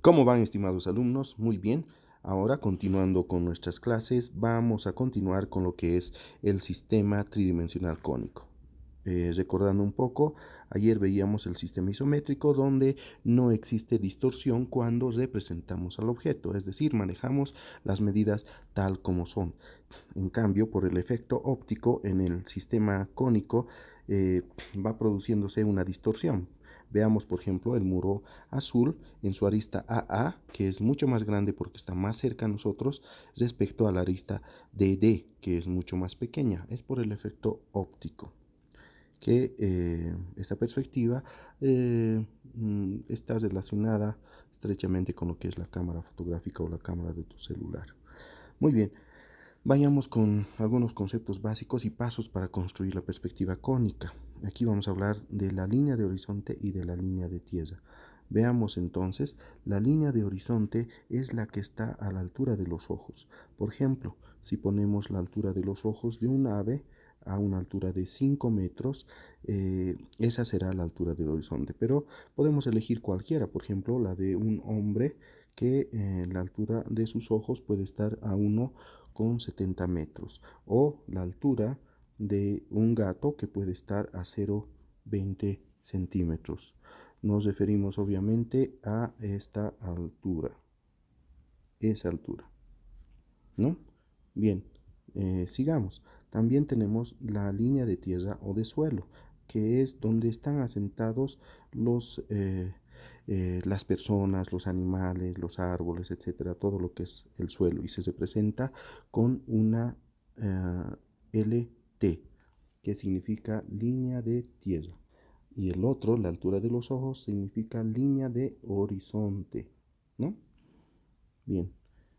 ¿Cómo van, estimados alumnos? Muy bien. Ahora, continuando con nuestras clases, vamos a continuar con lo que es el sistema tridimensional cónico. Recordando un poco, ayer veíamos el sistema isométrico donde no existe distorsión cuando representamos al objeto, es decir, manejamos las medidas tal como son. En cambio, por el efecto óptico en el sistema cónico va produciéndose una distorsión. Veamos, por ejemplo, el muro azul en su arista AA, que es mucho más grande porque está más cerca a nosotros respecto a la arista DD, que es mucho más pequeña. Es por el efecto óptico que esta perspectiva está relacionada estrechamente con lo que es la cámara fotográfica o la cámara de tu celular. Muy bien. Vayamos con algunos conceptos básicos y pasos para construir la perspectiva cónica. Aquí vamos a hablar de la línea de horizonte y de la línea de tierra. Veamos entonces, la línea de horizonte es la que está a la altura de los ojos. Por ejemplo, si ponemos la altura de los ojos de un ave a una altura de 5 metros, esa será la altura del horizonte. Pero podemos elegir cualquiera, por ejemplo, la de un hombre que la altura de sus ojos puede estar a 1,70 metros, o la altura de un gato que puede estar a 0,20 centímetros. Nos referimos obviamente a esta altura, esa altura, ¿no? Bien, sigamos. También tenemos la línea de tierra o de suelo, que es donde están asentados las personas, los animales, los árboles, etcétera, todo lo que es el suelo, y se representa con una LT, que significa línea de tierra. Y el otro, la altura de los ojos, significa línea de horizonte, ¿no? Bien,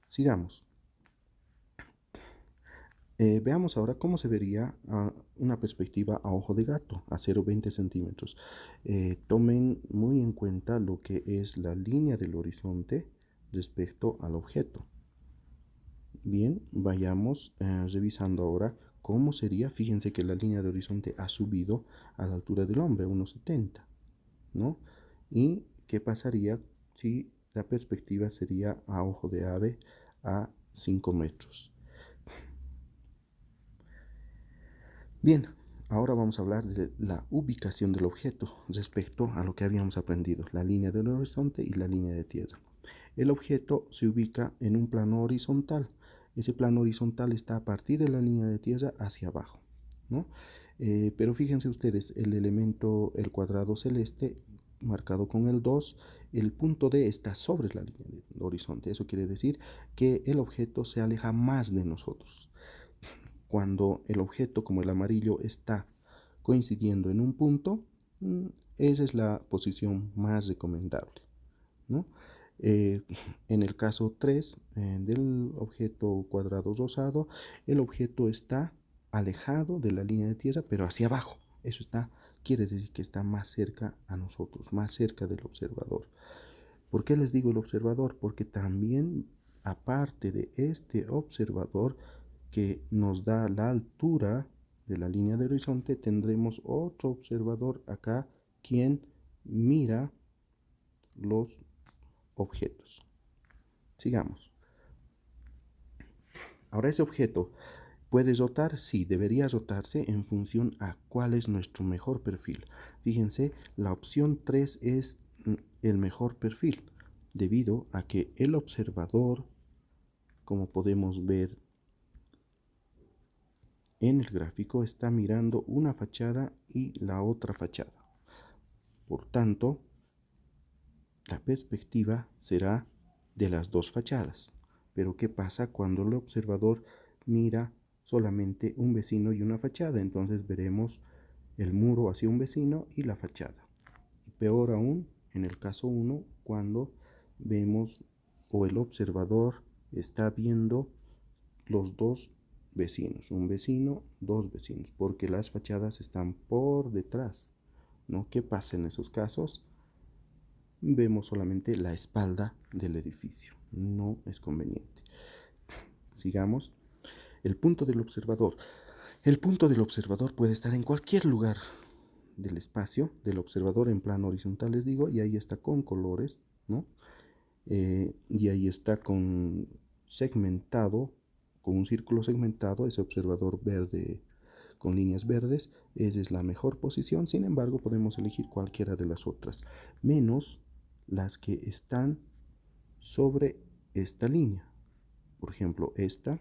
sigamos. Veamos ahora cómo se vería una perspectiva a ojo de gato, a 0,20 centímetros. Tomen muy en cuenta lo que es la línea del horizonte respecto al objeto. Bien, vayamos revisando ahora cómo sería. Fíjense que la línea de horizonte ha subido a la altura del hombre, 1,70, ¿no? ¿Y qué pasaría si la perspectiva sería a ojo de ave a 5 metros? Bien, ahora vamos a hablar de la ubicación del objeto respecto a lo que habíamos aprendido, la línea del horizonte y la línea de tierra. El objeto se ubica en un plano horizontal. Ese plano horizontal está a partir de la línea de tierra hacia abajo, ¿no? Pero fíjense ustedes, el elemento, el cuadrado celeste, marcado con el 2, el punto D está sobre la línea del horizonte. Eso quiere decir que el objeto se aleja más de nosotros. Cuando el objeto, como el amarillo, está coincidiendo en un punto, esa es la posición más recomendable, ¿no? En el caso 3 del objeto cuadrado rosado, el objeto está alejado de la línea de tierra, pero hacia abajo. Eso quiere decir que está más cerca a nosotros, más cerca del observador. ¿Por qué les digo el observador? Porque también, aparte de este observador que nos da la altura de la línea de horizonte, tendremos otro observador acá, quien mira los objetos. Sigamos. Ahora, ese objeto puede rotar, sí, debería rotarse en función a cuál es nuestro mejor perfil. Fíjense, la opción 3 es el mejor perfil, debido a que el observador, como podemos ver en el gráfico, está mirando una fachada y la otra fachada. Por tanto, la perspectiva será de las dos fachadas. Pero ¿qué pasa cuando el observador mira solamente un vecino y una fachada? Entonces veremos el muro hacia un vecino y la fachada. Y peor aún, en el caso 1, cuando vemos o el observador está viendo los dos vecinos, un vecino, dos vecinos, porque las fachadas están por detrás, ¿no? ¿Qué pasa en esos casos? Vemos solamente la espalda del edificio. No es conveniente. Sigamos. El punto del observador. El punto del observador puede estar en cualquier lugar del espacio del observador en plano horizontal, les digo, y ahí está con colores, ¿no? y ahí está con segmentado, con un círculo segmentado, ese observador verde con líneas verdes. Esa es la mejor posición. Sin embargo, podemos elegir cualquiera de las otras, menos las que están sobre esta línea. Por ejemplo, esta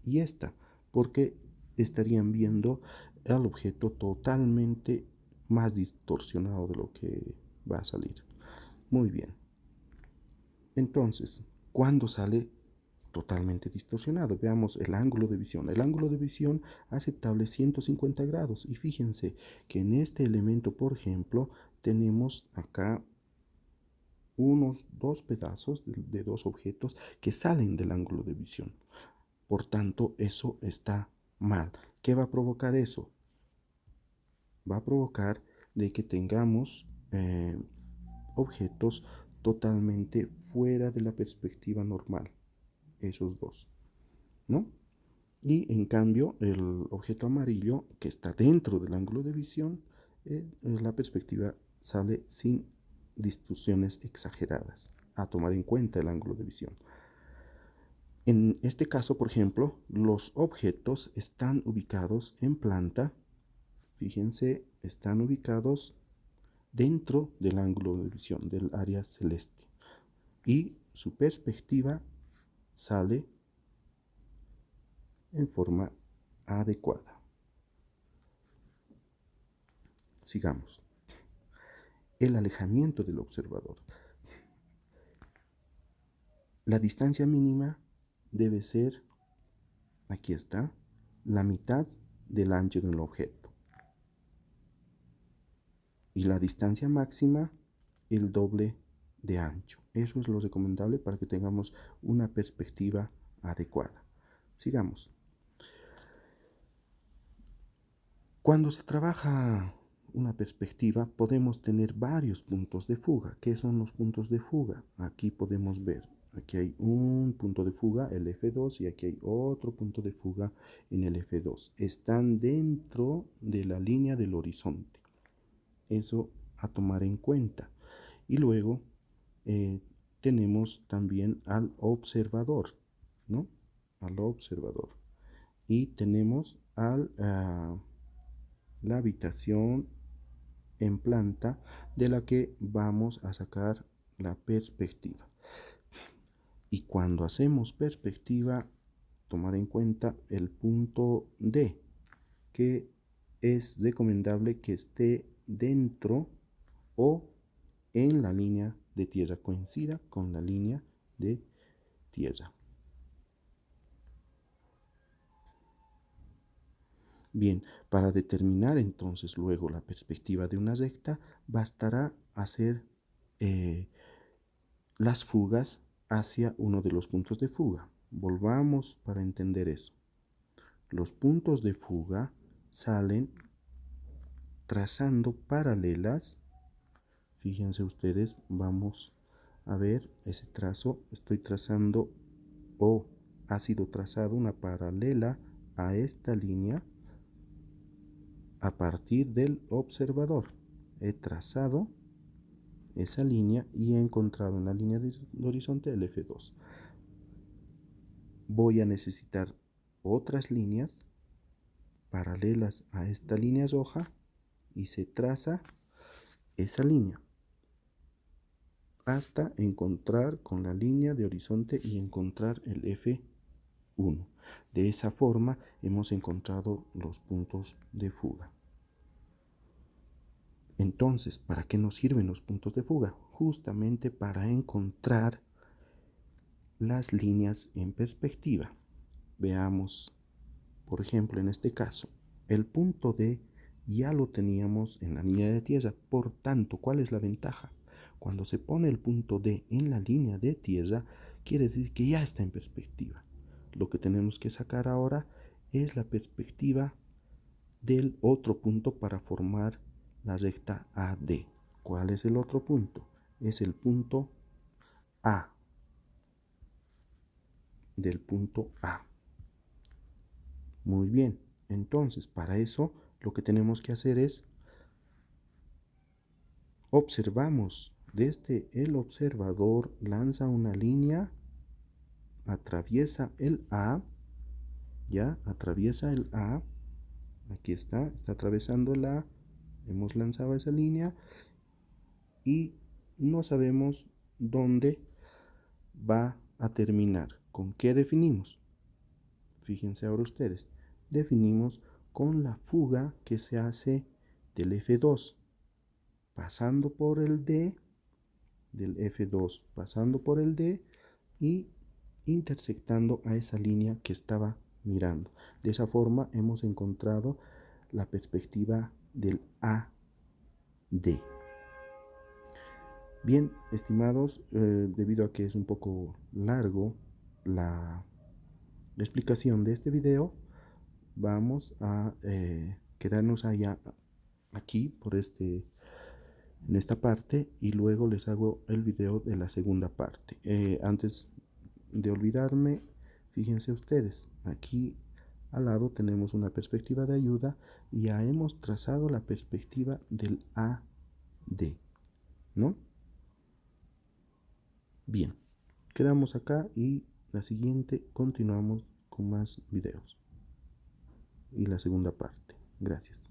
y esta, porque estarían viendo al objeto totalmente más distorsionado de lo que va a salir. Muy bien. Entonces, ¿cuándo sale totalmente distorsionado? Veamos el ángulo de visión. El ángulo de visión aceptable es 150 grados. Y fíjense que en este elemento, por ejemplo, tenemos acá unos dos pedazos de dos objetos que salen del ángulo de visión. Por tanto, eso está mal. ¿Qué va a provocar eso? Va a provocar de que tengamos objetos totalmente fuera de la perspectiva normal, esos dos, ¿no? Y en cambio, el objeto amarillo que está dentro del ángulo de visión, la perspectiva sale sin distorsiones exageradas. A tomar en cuenta el ángulo de visión. En este caso, por ejemplo, los objetos están ubicados en planta. Fíjense, están ubicados dentro del ángulo de visión del área celeste. Y su perspectiva sale en forma adecuada. Sigamos. El alejamiento del observador. La distancia mínima debe ser, aquí está, la mitad del ancho del objeto. Y la distancia máxima, el doble de ancho. Eso es lo recomendable para que tengamos una perspectiva adecuada. Sigamos. Cuando se trabaja una perspectiva, podemos tener varios puntos de fuga. ¿Qué son los puntos de fuga? Aquí podemos ver. Aquí hay un punto de fuga, el F2, y aquí hay otro punto de fuga en el F2. Están dentro de la línea del horizonte. Eso a tomar en cuenta. Y luego tenemos también al observador, ¿no? Al observador. Y tenemos la habitación en planta de la que vamos a sacar la perspectiva. Y cuando hacemos perspectiva, tomar en cuenta el punto D, que es recomendable que esté dentro o en la línea de tierra, coincida con la línea de tierra. Bien, para determinar entonces luego la perspectiva de una recta, bastará hacer las fugas hacia uno de los puntos de fuga. Volvamos para entender eso. Los puntos de fuga salen trazando paralelas. Fíjense ustedes, vamos a ver ese trazo. Estoy trazando o ha sido trazado una paralela a esta línea a partir del observador. He trazado esa línea y he encontrado en la línea de horizonte el F2. Voy a necesitar otras líneas paralelas a esta línea roja y se traza esa línea hasta encontrar con la línea de horizonte y encontrar el F1. De esa forma hemos encontrado los puntos de fuga. Entonces, ¿para qué nos sirven los puntos de fuga? Justamente para encontrar las líneas en perspectiva. Veamos, por ejemplo, en este caso, el punto D ya lo teníamos en la línea de tierra. Por tanto, ¿cuál es la ventaja? Cuando se pone el punto D en la línea de tierra, quiere decir que ya está en perspectiva. Lo que tenemos que sacar ahora es la perspectiva del otro punto para formar la recta AD. ¿Cuál es el otro punto? Es el punto A. Del punto A. Muy bien. Entonces, para eso lo que tenemos que hacer es observamos desde el observador lanza una línea, atraviesa el A, ya, atraviesa el A, aquí está atravesando el A, hemos lanzado esa línea y no sabemos dónde va a terminar. ¿Con qué definimos? Fíjense ahora ustedes, definimos con la fuga que se hace del F2, pasando por el D, del F2, pasando por el D y intersectando a esa línea que estaba mirando. De esa forma hemos encontrado la perspectiva del AD. Bien, estimados, debido a que es un poco largo la explicación de este video, vamos a quedarnos allá aquí en esta parte y luego les hago el video de la segunda parte. Antes de olvidarme, fíjense ustedes, aquí al lado tenemos una perspectiva de ayuda y ya hemos trazado la perspectiva del AD, ¿no? Bien, quedamos acá y la siguiente continuamos con más videos y la segunda parte. Gracias.